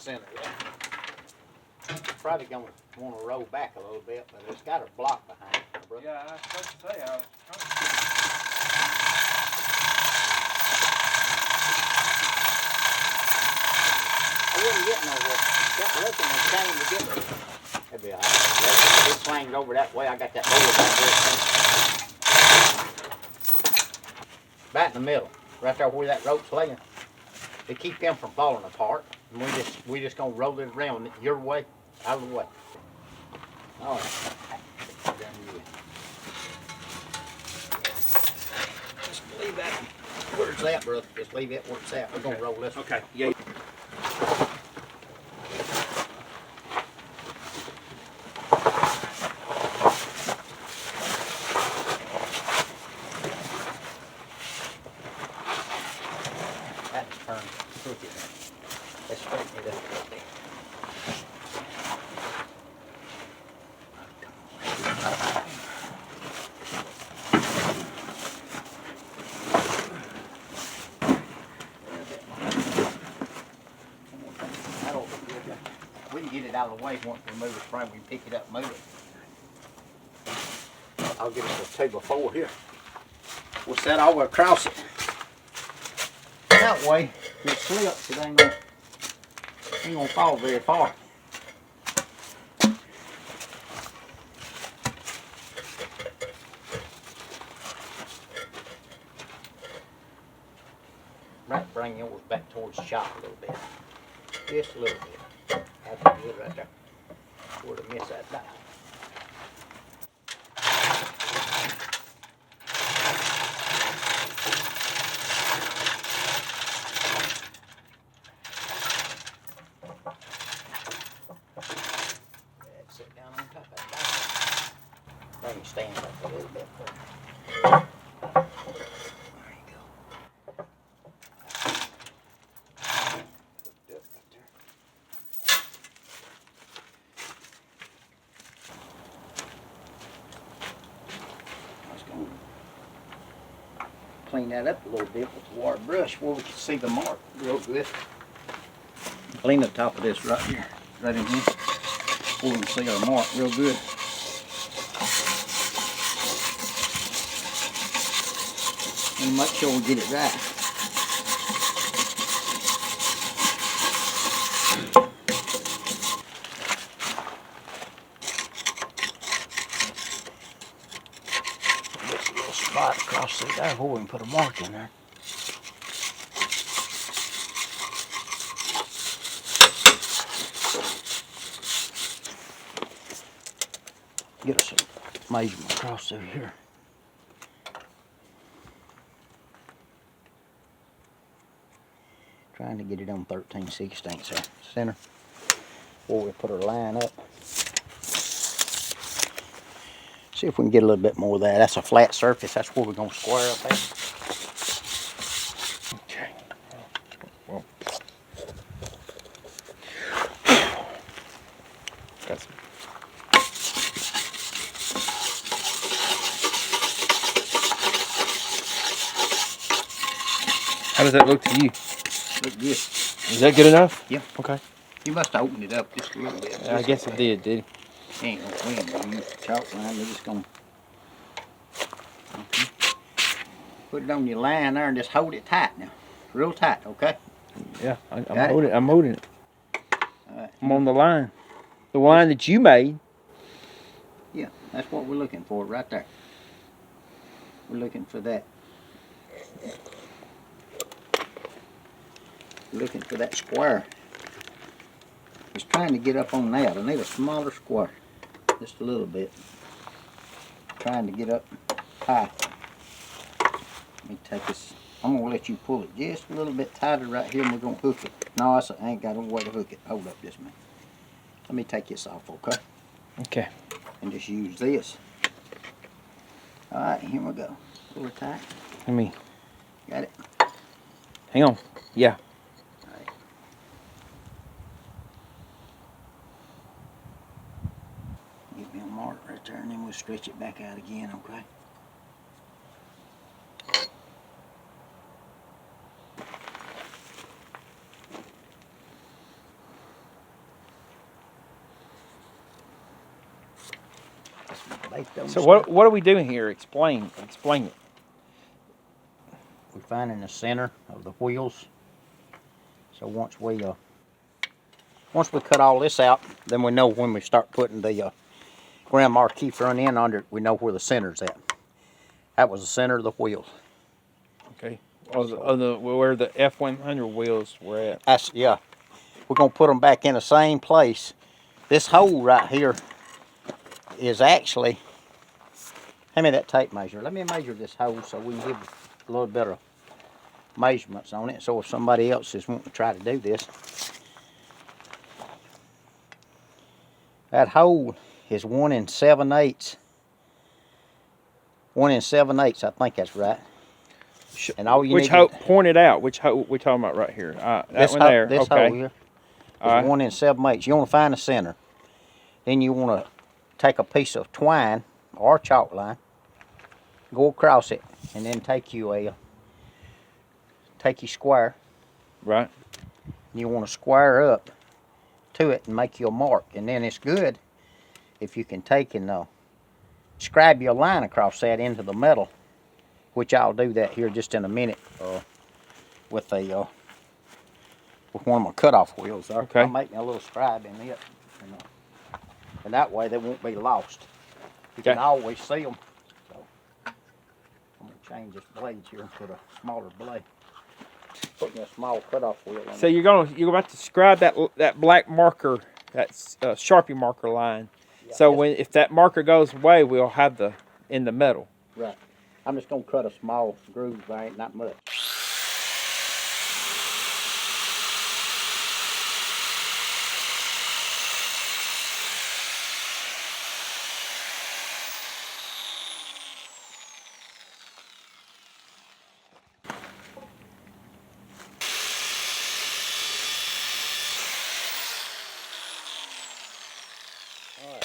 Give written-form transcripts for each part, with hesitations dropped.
center there. Probably gonna want to roll back a little bit, but it's got a block behind it, brother. Yeah, I was supposed to say, I was trying to... I wouldn't get nowhere. Kept looking and trying to get it. That'd be all right. It swings over that way. I got that board back there. About in the middle, right there where that rope's laying. To keep them from falling apart. And we just gonna roll it around your way, out of the way. All right. Just leave that where it's at, brother. Just leave it where it's at. We're gonna roll this one. Okay, yeah. That's turned crooked. Let's straighten it up a little bit. We can get it out of the way once we move the frame. We can pick it up and move it. I'll get us a 2x4 here. We'll set all the way across it. That way, if it slips, it ain't gonna fall very far. Right, bring yours back towards the shop a little bit. Just a little bit. That's good right there. Where to miss that down. Sit down on top of that down. Bring your stand up a little bit further. There you go. Hooked up right there. I was going to clean that up a little bit with the water brush where we can see the mark real good. Clean the top of this right here, right in here, where we can see our mark real good. And make sure we get it right. There's a little spot across through there where we can put a mark in there. Get us a measurement across through here. Trying to get it on 13/16 there, center, where we put our line up. See if we can get a little bit more of that. That's a flat surface. That's where we're gonna square up at. Okay. Well. Got some. How does that look to you? Look good. Is that good enough? Yeah. Okay. You must have opened it up just a little bit. I guess it did. Ain't no wind. You use the chalk line. We're just gonna put it on your line there and just hold it tight now, real tight. Okay. Yeah, I'm holding. I'm holding it. All right. I'm on the line. The line that you made. Yeah, that's what we're looking for right there. We're looking for that. Looking for that square. Just trying to get up on that. I need a smaller square. Just a little bit. Trying to get up high. Let me take this. I'm going to let you pull it just a little bit tighter right here and we're going to hook it. No, I ain't got no way to hook it. Hold up just a minute. Let me take this off, okay? Okay. And just use this. Alright, here we go. Pull it tight. Let me. Got it? Hang on. Yeah. Alright. Give me a mark right there and then we'll stretch it back out again, okay? They don't So stop. what are we doing here? Explain it. We're finding the center of the wheels. So once we cut all this out, then we know when we start putting the Grand Marquis front end under it, we know where the center's at. That was the center of the wheels. Okay. Where the F100 wheels were at. That's, yeah. We're gonna put them back in the same place. This hole right here is actually, hand me that tape measure. Let me measure this hole so we can give a little bit of measurements on it. So if somebody else is wanting to try to do this, that hole is 1 7/8. 1 7/8. I think that's right. And all you Which need hole? Point it out. Which hole we're talking about right here? That one there. This okay. hole here is 1 7/8. You want to find the center. Then you want to take a piece of twine or chalk line, go across it, and then take your square. Right. You want to square up to it and make your mark. And then it's good if you can take and scribe your line across that into the metal, which I'll do that here just in a minute with one of my cutoff wheels. Okay. I'll make me a little scribe in it, and that way they won't be lost. You can always see them. So I'm gonna change this blade here and put a smaller blade. Put me a small cutoff wheel on. So you're about to scribe that black marker, that Sharpie marker line. Yeah, so if that marker goes away, we'll have in the metal. Right. I'm just gonna cut a small groove, right? Not much.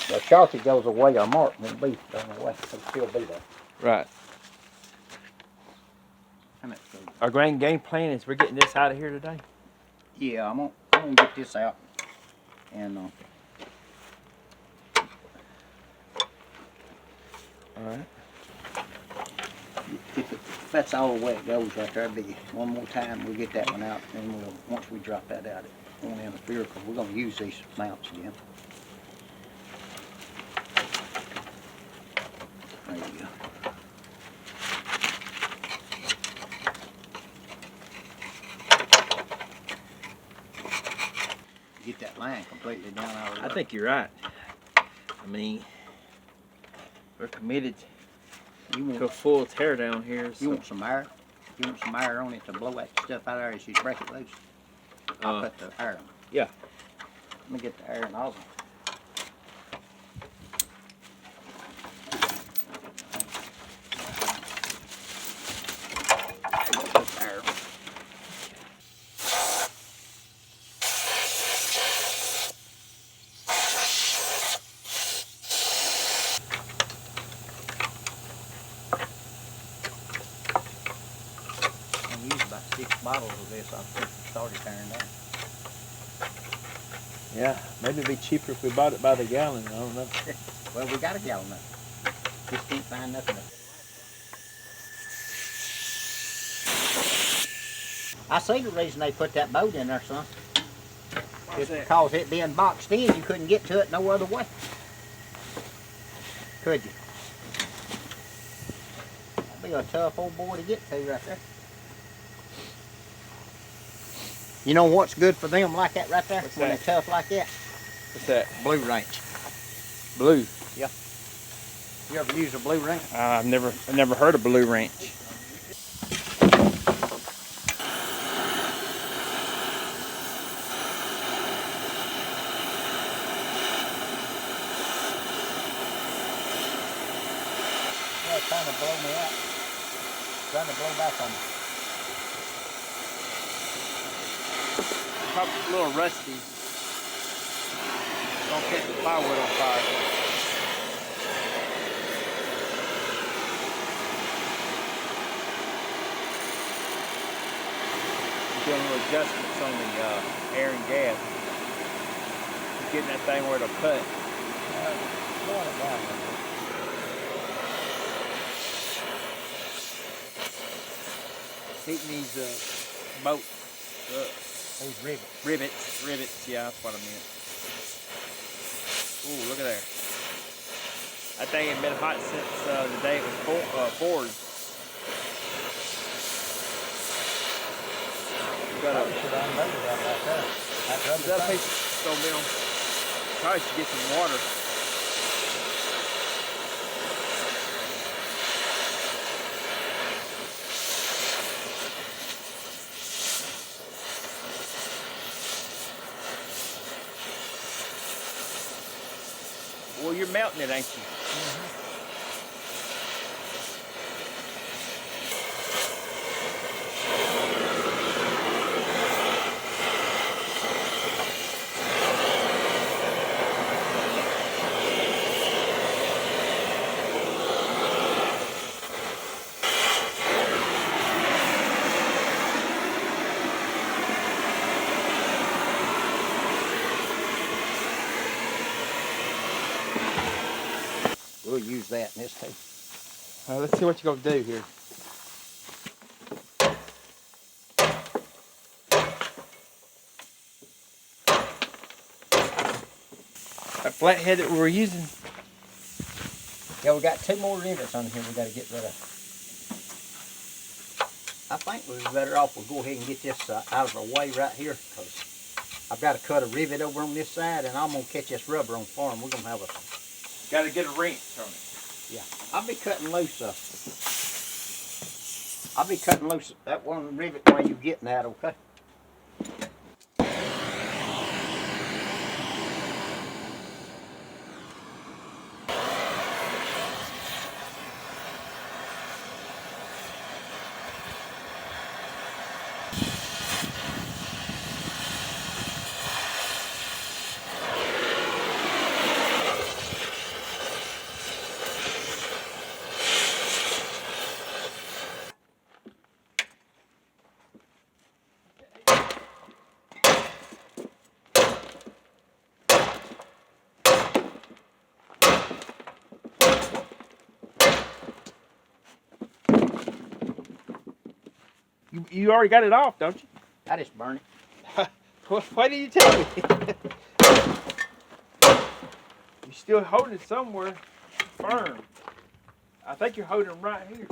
The Sharpie goes away, our mark won't be going away. It'll still be there. Right. Our grand game plan is we're getting this out of here today. Yeah, I'm gonna get this out, and all right. If that's all the way it goes right there, be one more time we'll get that one out, and once we drop that out, it won't interfere because we're gonna use these mounts again. There you go. Get that line completely down out of the I think you're right. I mean, we're committed to a full tear down here. So. You want some air? You want some air on it to blow that stuff out of there as you break it loose? I'll put the air on. Yeah. Let me get the air nozzle. About 6 bottles of this I think we started tearing down. Yeah, maybe it'd be cheaper if we bought it by the gallon. I don't know. Well, we got a gallon of it. Just can't find nothing. I see the reason they put that boat in there, son. It's because it being boxed in, you couldn't get to it no other way. Could you? That'd be a tough old boy to get to right there. You know what's good for them like that right there? What's when that? They're tough like that? What's that? Blue wrench. Blue. Yeah. You ever use a blue wrench? I've never heard of blue wrench. Yeah, it's trying to blow me out. Trying to blow back on me. Probably a little rusty. Don't catch the firewood on fire. Doing little adjustments on the air and gas. Getting that thing where it'll cut. Blowing it down a little bit. Heating these bolts. Those rivets. Rivets. Yeah, that's what I meant. Ooh, look at there. That thing had been hot since the day it was forged. We got Probably should have unloaded that right there. that piece of stone mill. Probably should get some water. Well, you're melting it, ain't you? Mm-hmm. We'll use that in this too. Let's see what you're gonna do here. That flathead that we were using. Yeah, we got 2 more rivets on here we got to get rid of. I think we'd be better off we'll go ahead and get this out of our way right here, because I've got to cut a rivet over on this side, and I'm going to catch this rubber on farm. We're going to have a... Got to get a wrench on it. Yeah, I'll be cutting loose. I'll be cutting loose that one rivet while you're getting that, okay? You already got it off, don't you? I just burn it. Why did you tell me? You're still holding it somewhere firm. I think you're holding it right here.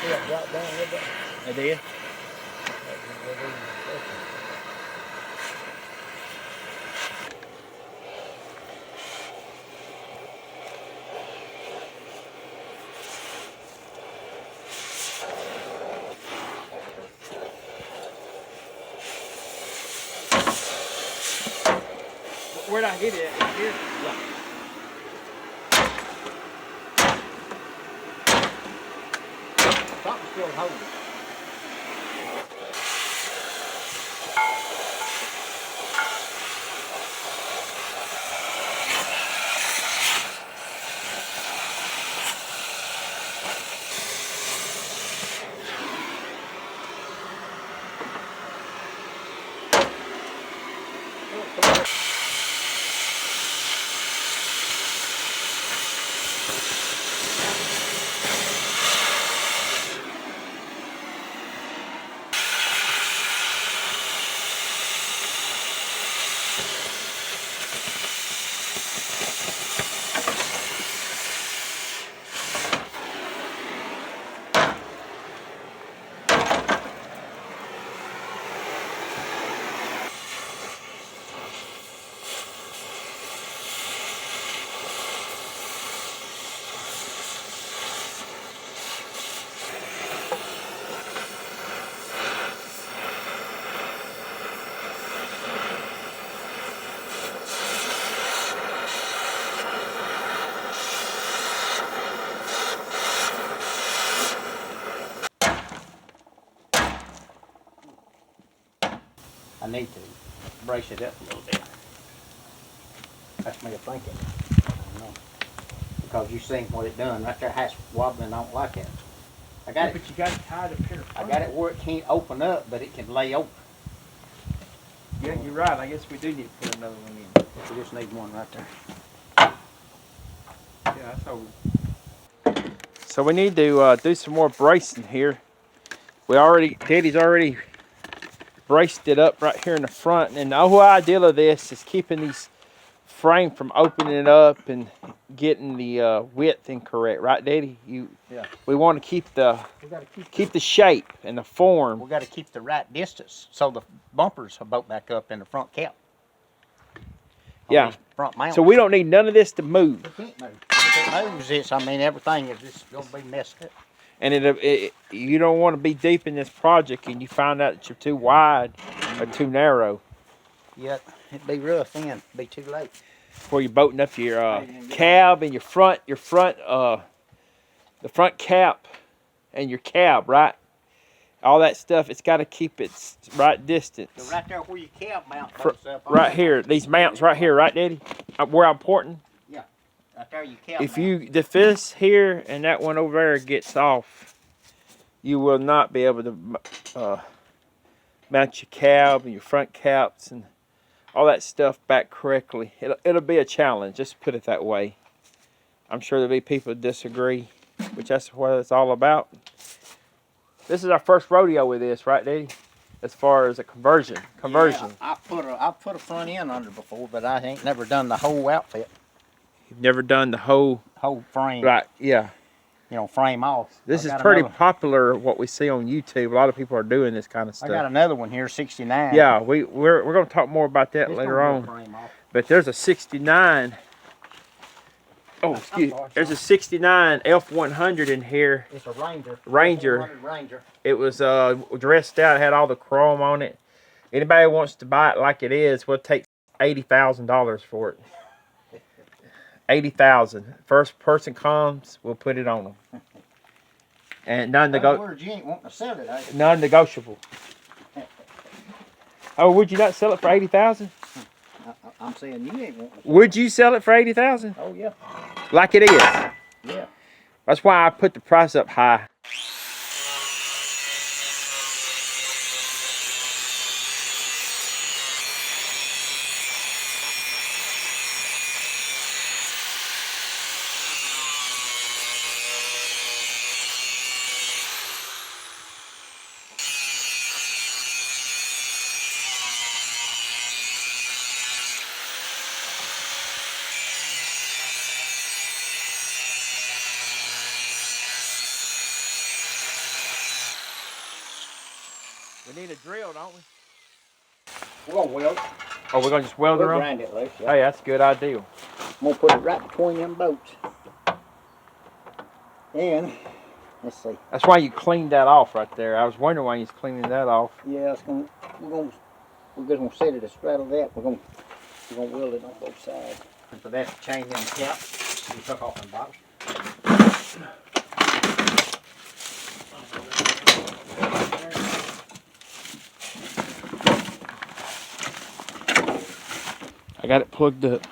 See that drop down a little bit? I did. Where'd I hit it? Here? Yeah. Something's still holding it. I need to brace it up a little bit. That's me thinking. I don't know. Because you seen what it done right there. Has wobbling. I don't like it. I got it. But you got it tied up here. I got it where it can't open up, but it can lay open. Yeah, you're right. I guess we do need to put another one in. We just need one right there. Yeah, that's all. So we need to do some more bracing here. Daddy's already braced it up right here in the front, and the whole idea of this is keeping these frame from opening up and getting the width incorrect, right, Daddy? Yeah. We want to keep the shape and the form. We got to keep the right distance so the bumpers will boat back up in the front cap. Yeah. Front mount. So we don't need none of this to move. It can't move. If it moves, everything is just gonna be messed up. And you don't want to be deep in this project and you find out that you're too wide or too narrow. Yeah, it'd be real thin. It'd be too late. Before you're boating up your cab and the front cap and your cab, right? All that stuff, it's got to keep its right distance. So right there where your cab mount goes up. Right here, these mounts right here, right, Daddy? Where I'm pointing? Yeah, right there your cab If mount. if this here and that one over there gets off, you will not be able to mount your cab and your front caps and all that stuff back correctly. It'll be a challenge, just put it that way. I'm sure there'll be people who disagree, which that's what it's all about. This is our first rodeo with this, right, Daddy? As far as a conversion. Yeah, I put a front end under before, but I ain't never done the whole outfit. You've never done the whole frame. right? Yeah. You know, frame off. This is pretty popular. What we see on YouTube, a lot of people are doing this kind of stuff. I got another one here, 69. Yeah, we're going to talk more about that later on. But there's a 69. Oh, excuse me. There's a 69 F100 in here. It's a Ranger. Ranger. Ranger. It was dressed out, had all the chrome on it. Anybody wants to buy it like it is, we'll take $80,000 for it. $80,000. First person comes, we'll put it on them. And words, you ain't wanting to sell it, are you? non-negotiable. Oh, would you not sell it for $80,000? I'm saying you ain't wanting to sell it. Would you sell it for $80,000? Oh, yeah. Like it is. Yeah. That's why I put the price up high. We need a drill, don't we? We're going to weld. Oh, we're going to just weld it We'll on? grind it loose, yeah. Hey, that's a good idea. I'm going to put it right between them boats. And, let's see. That's why you cleaned that off right there. I was wondering why you was cleaning that off. Yeah, we're just gonna set it astraddle that. We're gonna weld it on both sides. And for that to chain them caps, we took off them box. I got it plugged up.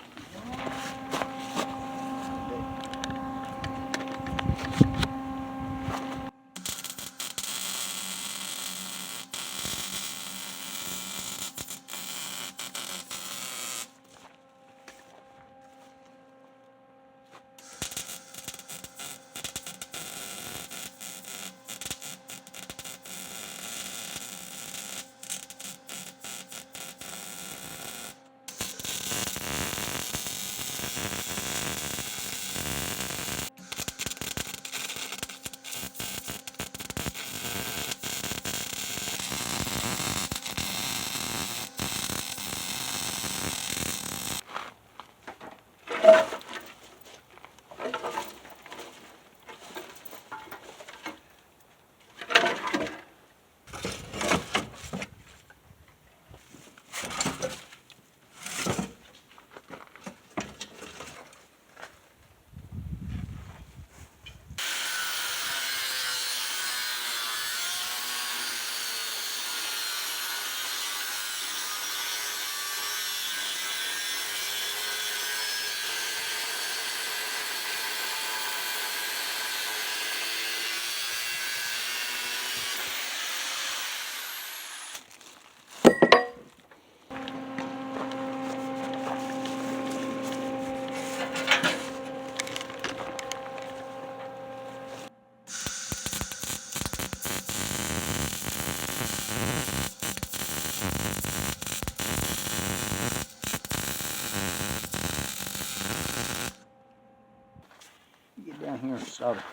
sort of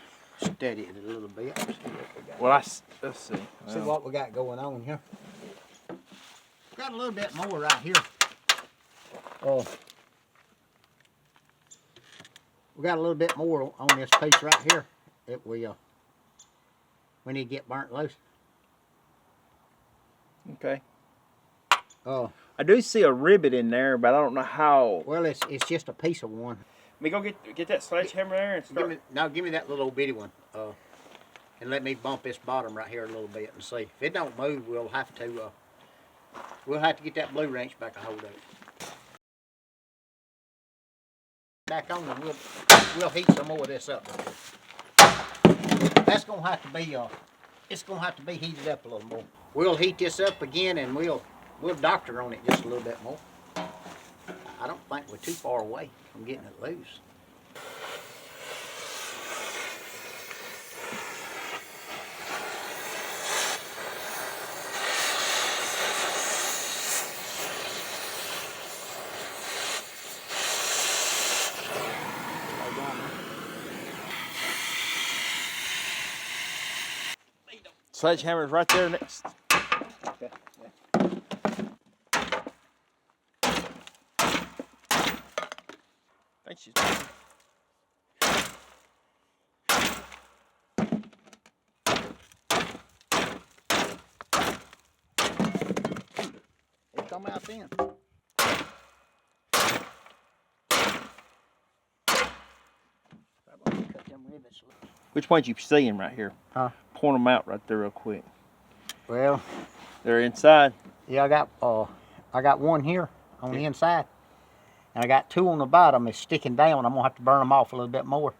steady it a little bit. See what we got. Well, let's see. See what we got going on here. Got a little bit more right here. Oh, we got a little bit more on this piece right here. It will. We need to get burnt loose. Okay. Oh, I do see a rivet in there, but I don't know how. well, it's just a piece of one. Let me go get that sledgehammer there and start. Give me that little bitty one. And let me bump this bottom right here a little bit and see. If it don't move, we'll have to get that blue wrench back a hold of it. Back on and we'll heat some more of this up. That's gonna have to be it's gonna have to be heated up a little more. We'll heat this up again and we'll doctor on it just a little bit more. I don't think we're too far away from getting it loose. Sledgehammer's right there next. Okay. I think she's. It come out then. Cut them rivets. Which ones you seeing right here? Huh? Point them out right there real quick. Well, They're inside. yeah, I got one here on the inside, and I got two on the bottom. It's sticking down. I'm gonna have to burn them off a little bit more.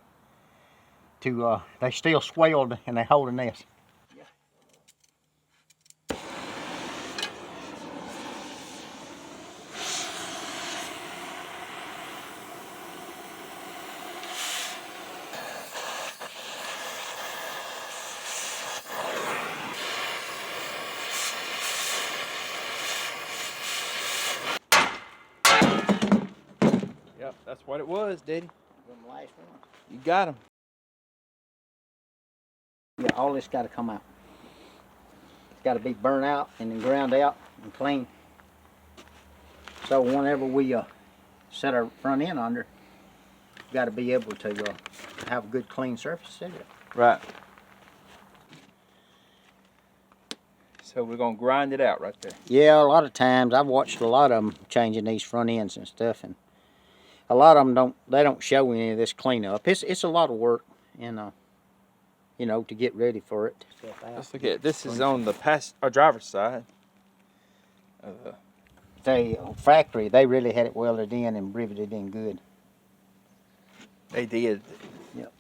They still swelled and they holding this. Yep, that's what it was, Daddy. Them last one. You got them. Yeah, all this got to come out. It's got to be burnt out and then ground out and clean. So whenever we set our front end under, we got to be able to have a good clean surface in it. Right. So we're gonna grind it out right there. Yeah, a lot of times I've watched a lot of them changing these front ends and stuff, and a lot of them don't show any of this cleanup. It's a lot of work, to get ready for it. Let's look at it. This is on the driver's side. The factory, they really had it welded in and riveted in good. They did. Yep.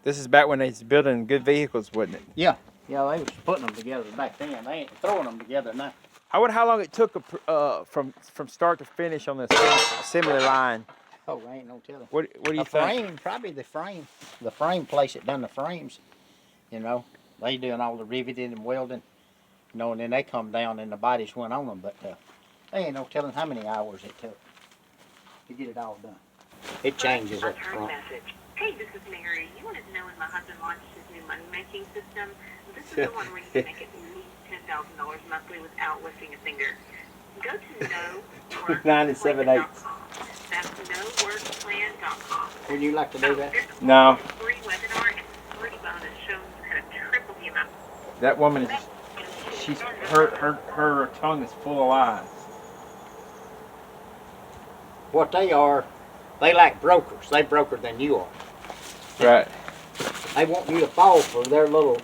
This is back when they was building good vehicles, wasn't it? Yeah, they was putting them together back then. They ain't throwing them together now. I wonder how long it took from start to finish on the assembly line. Oh, I ain't no telling. What do you think? Frame, probably the frame place that done the frames. They doing all the riveting and welding. And then they come down and the bodies went on them, but they ain't no telling how many hours it took to get it all done. It changes up front. Message. Hey, this is Mary. You wanted to know when my husband launched his new money-making system? This is the one where you can make at least $10,000 monthly without lifting a finger. Go to noworkplan.com. 97.8. That's noworkplan.com. Would you like to do that? No. Free webinar and free bonus shows how to triple the amount. That woman is. Her tongue is full of lies. What they are, they like brokers. They broker than you are. Right. They want you to fall for their little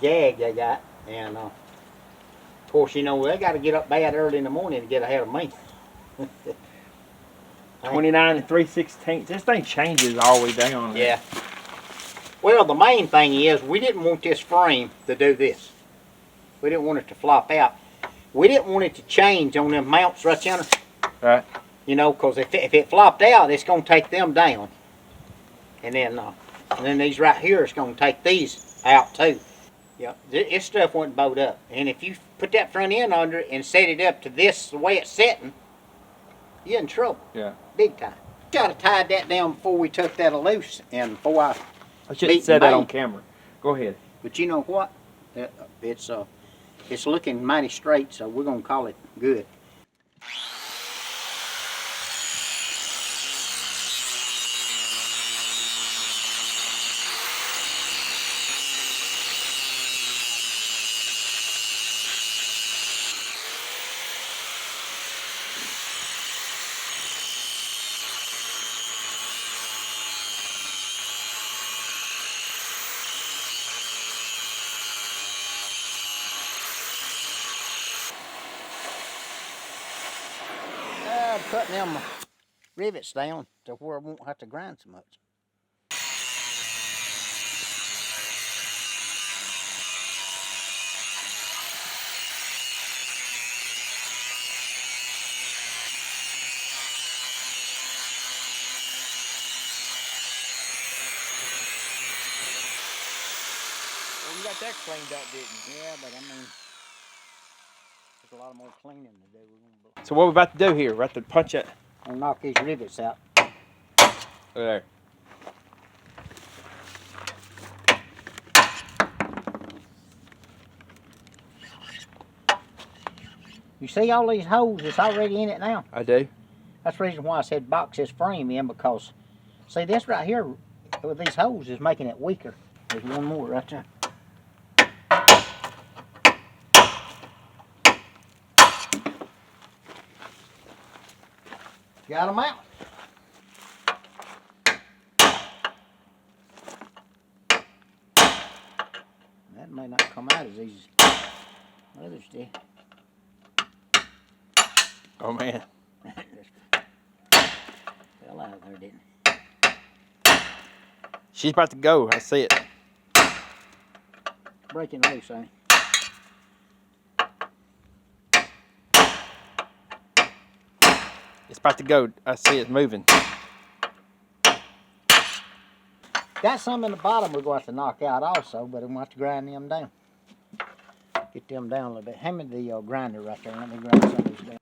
gag they got, and of course they got to get up bad early in the morning to get ahead of me. 29 and 3/16. This thing changes all the way down. Yeah. Well, the main thing is we didn't want this frame to do this. We didn't want it to flop out. We didn't want it to change on them mounts right yonder. Right. Because if it flopped out, it's going to take them down. And then these right here is going to take these out too. Yeah, this stuff wouldn't bolt up. And if you put that front end under it and set it up to this, the way it's setting, you're in trouble. Yeah. Big time. Gotta tie that down before we took that loose and before I shouldn't beat say that the on main. camera. Go ahead. But you know what? It's looking mighty straight, so we're gonna call it good. I'm cutting them rivets down to where I won't have to grind so much. Well, you got that cleaned up, didn't you? Yeah, but I mean, there's a lot more cleaning to do. So what we about to do here? We're about to punch it. I'll knock these rivets out. Over there. You see all these holes that's already in it now? I do. That's the reason why I said box this frame in, because see this right here with these holes is making it weaker. There's one more right there. Got them out. That may not come out as easy as others did. Oh man. Fell out there, didn't it? She's about to go. I see it. Breaking loose, ain't it? It's about to go. I see it moving. Got some in the bottom we're going to have to knock out also, but we're going to have to grind them down. Get them down a little bit. Hand me the grinder right there. Let me grind some of these down.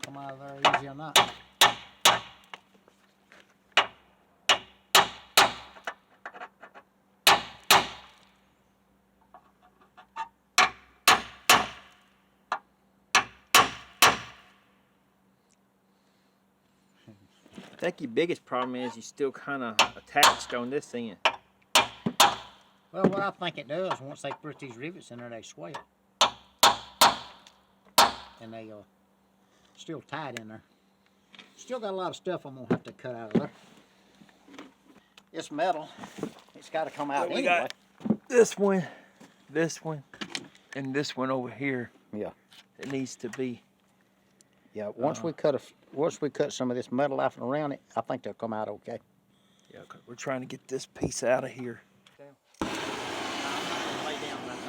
Come out of there easy or not. I think your biggest problem is you're still kind of attached on this end. Well, what I think it does, once they put these rivets in there, they swell. And they still tight in there. Still got a lot of stuff I'm going to have to cut out of there. It's metal. It's got to come out Well, we anyway. got this one, and this one over here. Yeah. It needs to be. Yeah, once we cut some of this metal off and around it, I think they'll come out okay. Yeah, 'cause we're trying to get this piece out of here. Lay down right now.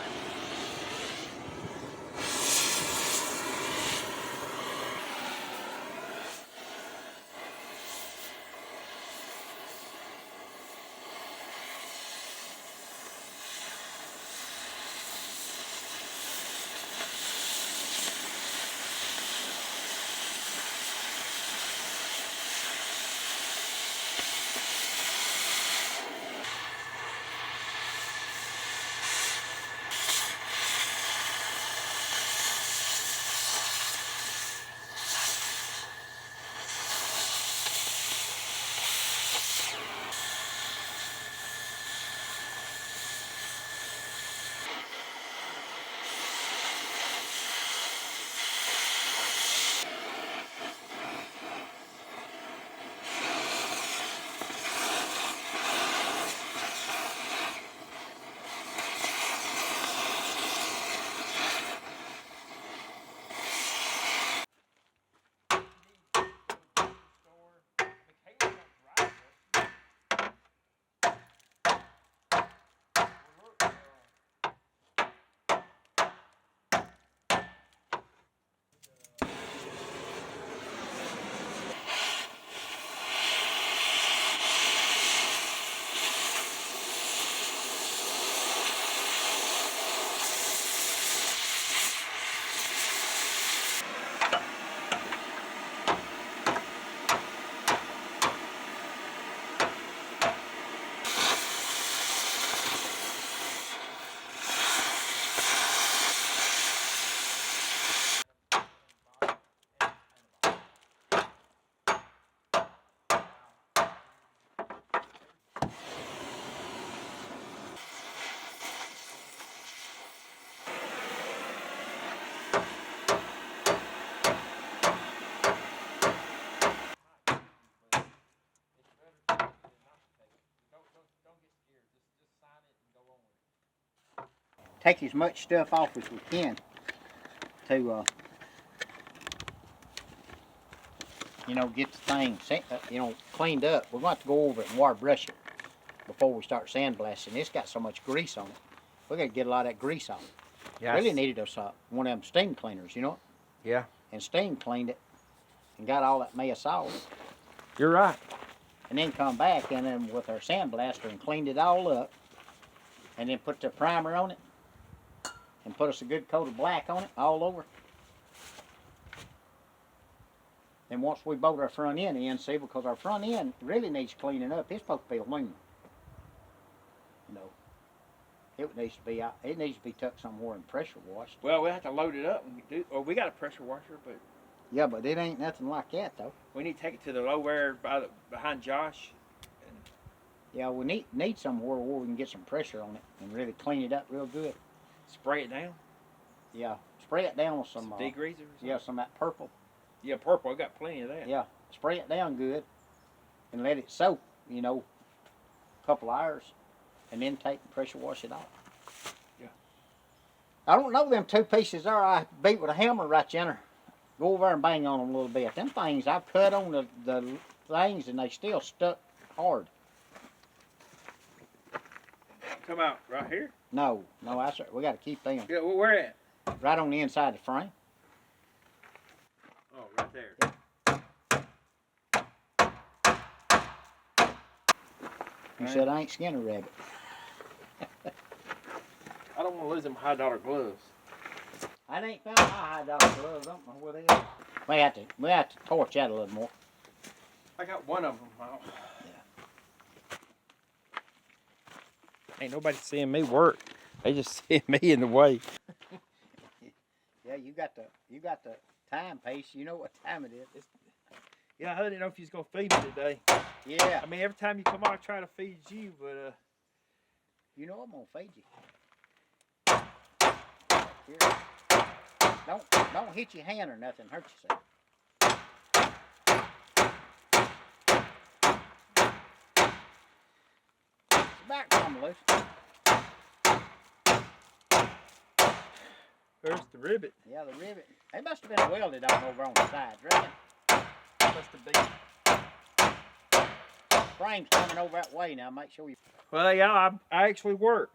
take as much stuff off as we can to, you know, get the thing, you know, cleaned up. We're going to have to go over it and wire brush it before we start sandblasting. It's got so much grease on it. We got to get a lot of that grease off. Yes. Really needed us one of them steam cleaners, you know? Yeah. And steam cleaned it and got all that mess off. You're right. And then come back and then with our sandblaster and cleaned it all up. And then put the primer on it. And put us a good coat of black on it all over. And once we bolt our front end in, see, because our front end really needs cleaning up. It's supposed to be aluminum. You know. It needs to be tucked somewhere and pressure washed. Well, we have to load it up when we do. Or we got a pressure washer, but Yeah, but it ain't nothing like that though. we need to take it to the low air behind Josh. And Yeah, we need somewhere where we can get some pressure on it and really clean it up real good. spray it down. Yeah, spray it down with some degreaser. Or something. yeah, some of that purple. Yeah, purple. I got plenty of that. Yeah, spray it down good and let it soak, you know, a couple hours, and then take and pressure wash it off. Yeah. I don't know them two pieces there. I beat with a hammer right yonder. Go over there and bang on them a little bit. Them things I've cut on the things and they still stuck hard. Come out right here. No, that's we got to keep them Yeah, where at? right on the inside of the frame. Oh, right there. You said I ain't skin a rabbit. I don't want to lose them $100 gloves. I ain't found my high dollar gloves. I don't know where they are. We have to torch that a little more. I got one of them out. Yeah. Ain't nobody seeing me work. They just seeing me in the way. Yeah, you got the timepiece. You know what time it is. Yeah, I didn't know if you was gonna feed me today. Yeah. I mean, every time you come on, I try to feed you, but You know I'm gonna feed you. Here. Don't hit your hand or nothing. Hurt yourself. It's back from loose. there's the rivet. Yeah, the rivet. They must have been welded on over on the sides, right? Must have been. Frame's coming over that way now. Make sure you. Well, yeah, I actually work.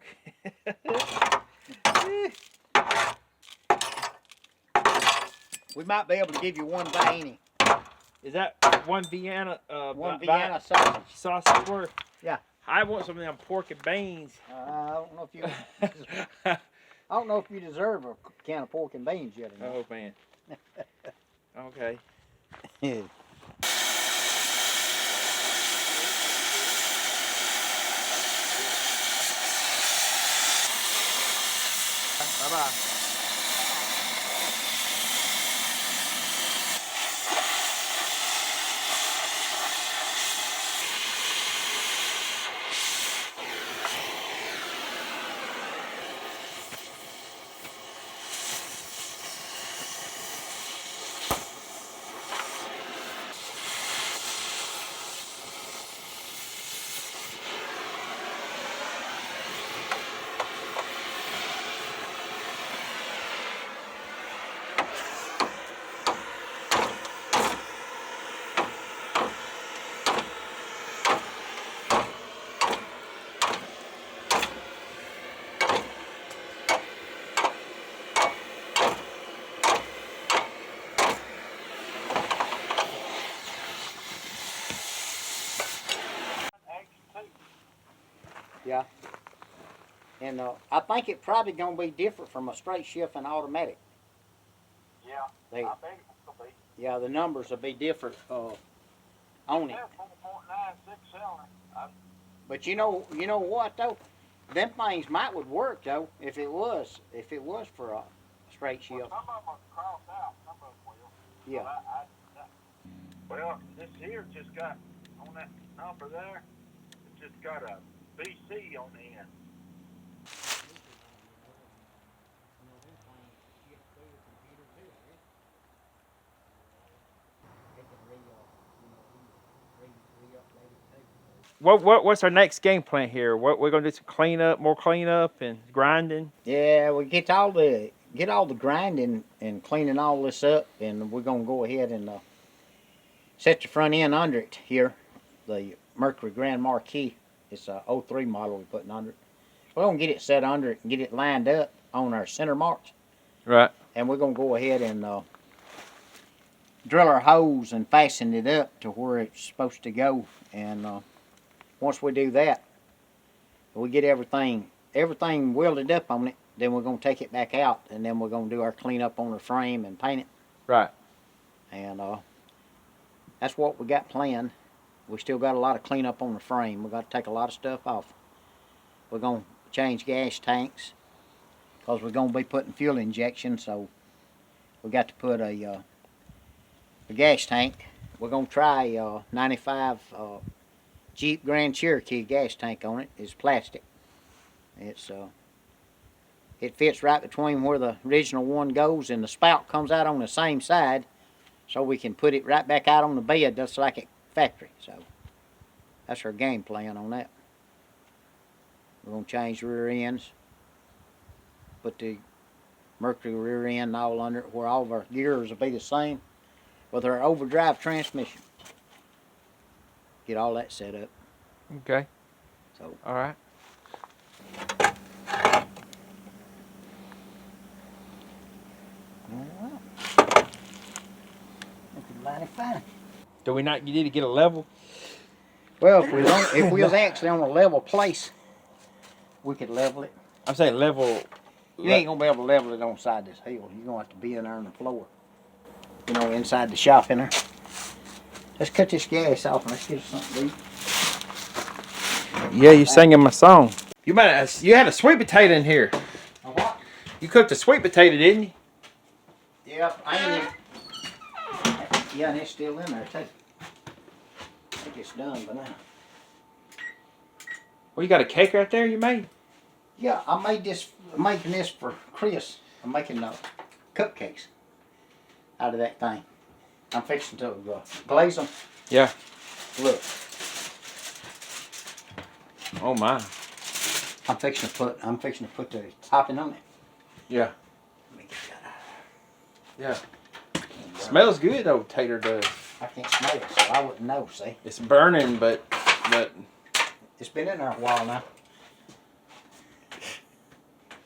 We might be able to give you one by any. Is that one Vienna? One Vienna sausage. Sausage worth? Yeah. I want some of them pork and beans. I don't know if you. I don't know if you deserve a can of pork and beans yet. Or not. Oh man. Okay. Bye bye. Yeah. And I think it probably gonna be different from a straight shift and automatic. Yeah, They, I bet it will be. yeah, the numbers will be different on it. Yeah, 4.96 cylinder. But you know what though? Them things would work though if it was for a straight shift. Some of them are crossed out, some of them will. Yeah. Well, this here just got, on that number there, it just got a BC on the end. what's our next game plan here? What we're gonna do some cleanup, more cleanup and grinding. Yeah, we get all the grinding and cleaning all this up, and we're gonna go ahead and set the front end under it here. The Mercury Grand Marquis. It's a '03 model we're putting under it. We're gonna get it set under it and get it lined up on our center marks. Right. And we're gonna go ahead and drill our holes and fasten it up to where it's supposed to go. And once we do that, we get everything welded up on it. Then we're gonna take it back out, and then we're gonna do our cleanup on the frame and paint it. Right. And that's what we got planned. We still got a lot of cleanup on the frame. We got to take a lot of stuff off. We're gonna change gas tanks because we're gonna be putting fuel injection. So we got to put a gas tank. We're gonna try 95 Jeep Grand Cherokee gas tank on it. It's plastic. It's it fits right between where the original one goes, and the spout comes out on the same side, so we can put it right back out on the bed just like at factory. So that's our game plan on that. We're gonna change rear ends, put the Mercury rear end all under it where all of our gears will be the same with our overdrive transmission. Get all that set up. Okay. So all right. Mighty fine. Do we not need to get a level? Well, if we was actually on a level place, we could level it. I'm saying level. You ain't gonna be able to level it on the side of this hill. You're gonna have to be in there on the floor. You know, inside the shop in there. Let's cut this gas off and let's get us something to eat. Yeah, you singing my song. You had a sweet potato in here. A what? You cooked a sweet potato, didn't you? Yep, I ain't. Yeah, and it's still in there too. I think it's done by now. Well, you got a cake right there you made? Yeah, I'm making this for Chris. I'm making cupcakes out of that thing. I'm fixing to glaze them. Yeah. Look, Oh my. I'm fixing to put the topping on it. Yeah. Let me get that Yeah. Smells good though, tater does. I can't smell it, so I wouldn't know, see? It's burning, but It's been in there a while now.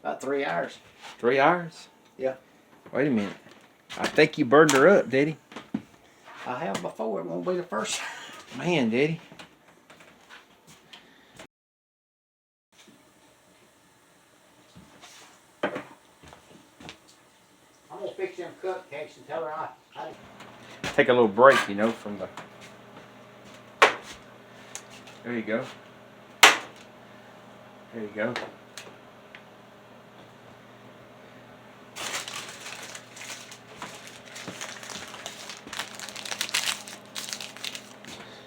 About 3 hours. 3 hours? Yeah. Wait a minute. I think you burned her up, did he? I have before, it won't be the first. Man, did he? I'm gonna fix them cupcakes and tell her I Take a little break, you know, from the... There you go. There you go.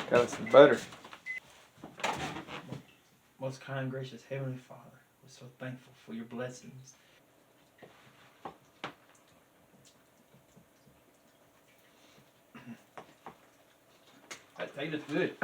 Got us some butter. Most kind, gracious Heavenly Father, we're so thankful for your blessings. That tastes good.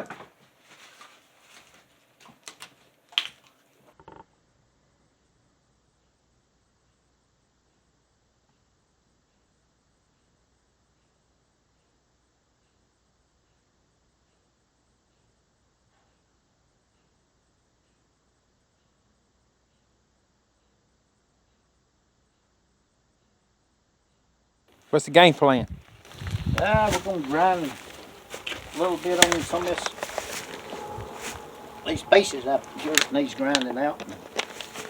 What's the game plan? we're gonna grind a little bit on some of these pieces up. Just needs grinding out and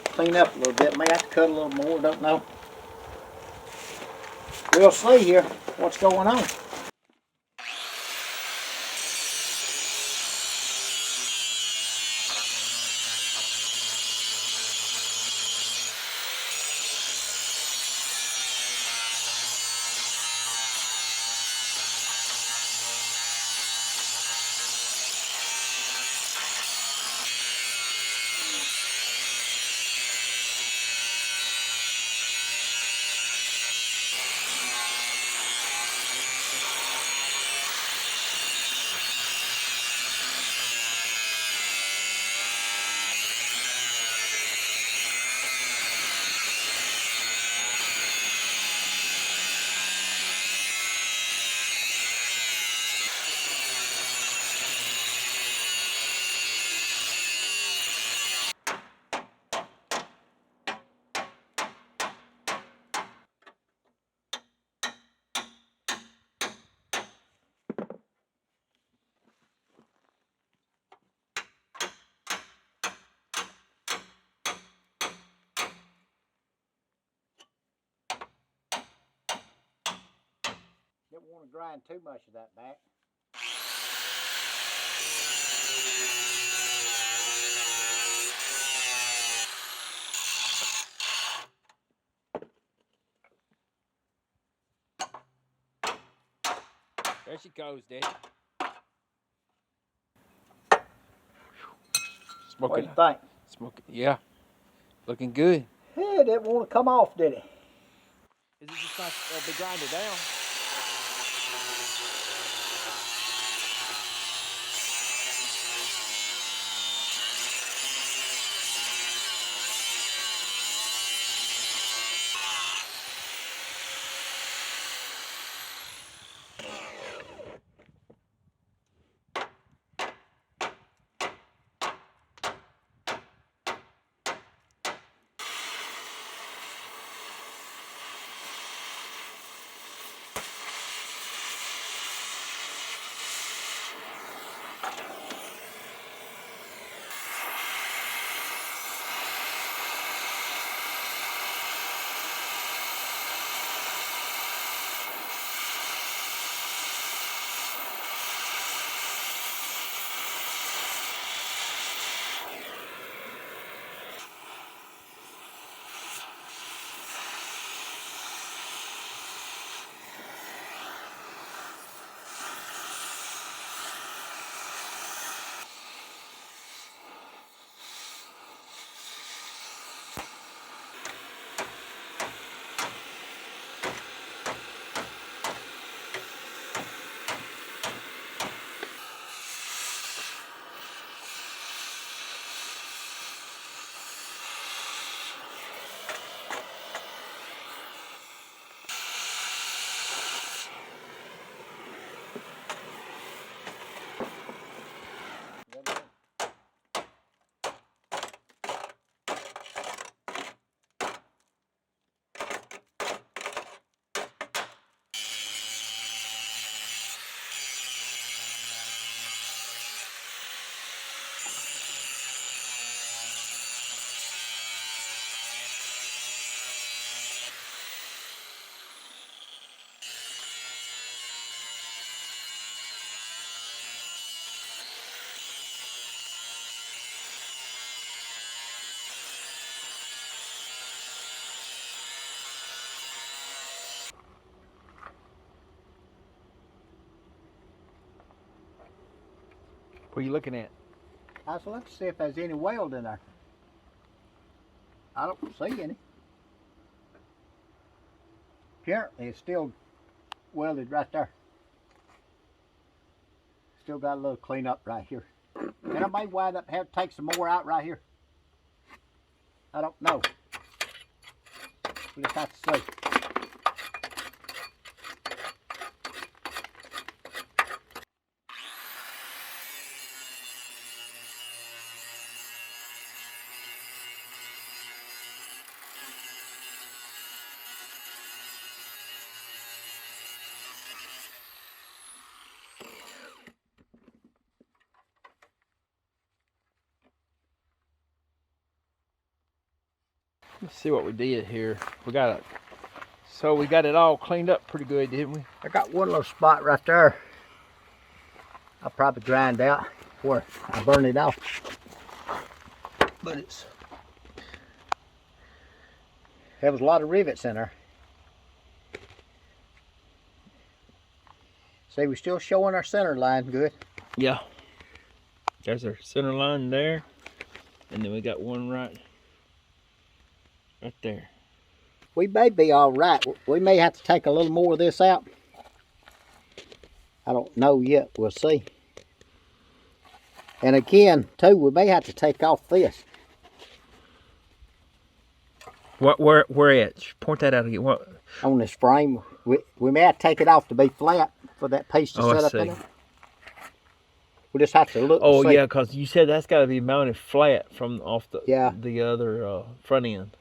clean up a little bit. May have to cut a little more, don't know. We'll see here what's going on. don't want to grind too much of that back. There she goes, Daddy. What do Smoking. you think? Smoking. Yeah. Looking good. Yeah, it didn't want to come off, did it? Is it just not be grinded down? What are you looking at? I was looking to see if there's any weld in there. I don't see any. Apparently it's still welded right there. Still got a little cleanup right here. And I may wind up have to take some more out right here. I don't know. We'll just have to see. Let's see what we did here. We got it. So we got it all cleaned up pretty good, didn't we? I got one little spot right there. I'll probably grind out before I burn it off. But there was a lot of rivets in there. See, we're still showing our center line good. Yeah. There's our center line there. And then we got one right there. We may be all right. We may have to take a little more of this out. I don't know yet. We'll see. And again, too, we may have to take off this. What? Where at? Point that out again. What? On this frame. We may have to take it off to be flat for that piece to set up in it. We just have to look. Oh yeah, because you said that's got to be mounted flat from off the the other front end.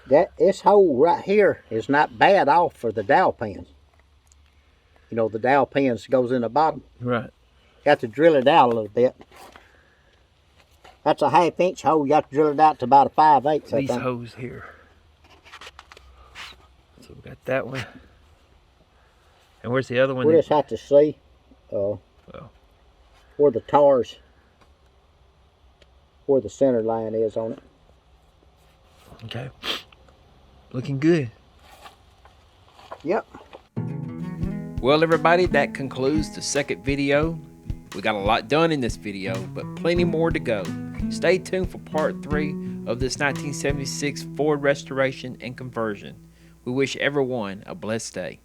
This hole right here is not bad off for the dowel pins. You know, the dowel pins goes in the bottom. Right. You have to drill it out a little bit. That's a 1/2 inch hole. You have to drill it out to about a 5/8. These holes here. So we got that one. And where's the other one? We'll just have to see where the tars, where the center line is on it. Okay. Looking good. Yep. Well, everybody, that concludes the second video. We got a lot done in this video, but plenty more to go. Stay tuned for part 3 of this 1976 Ford restoration and conversion. We wish everyone a blessed day.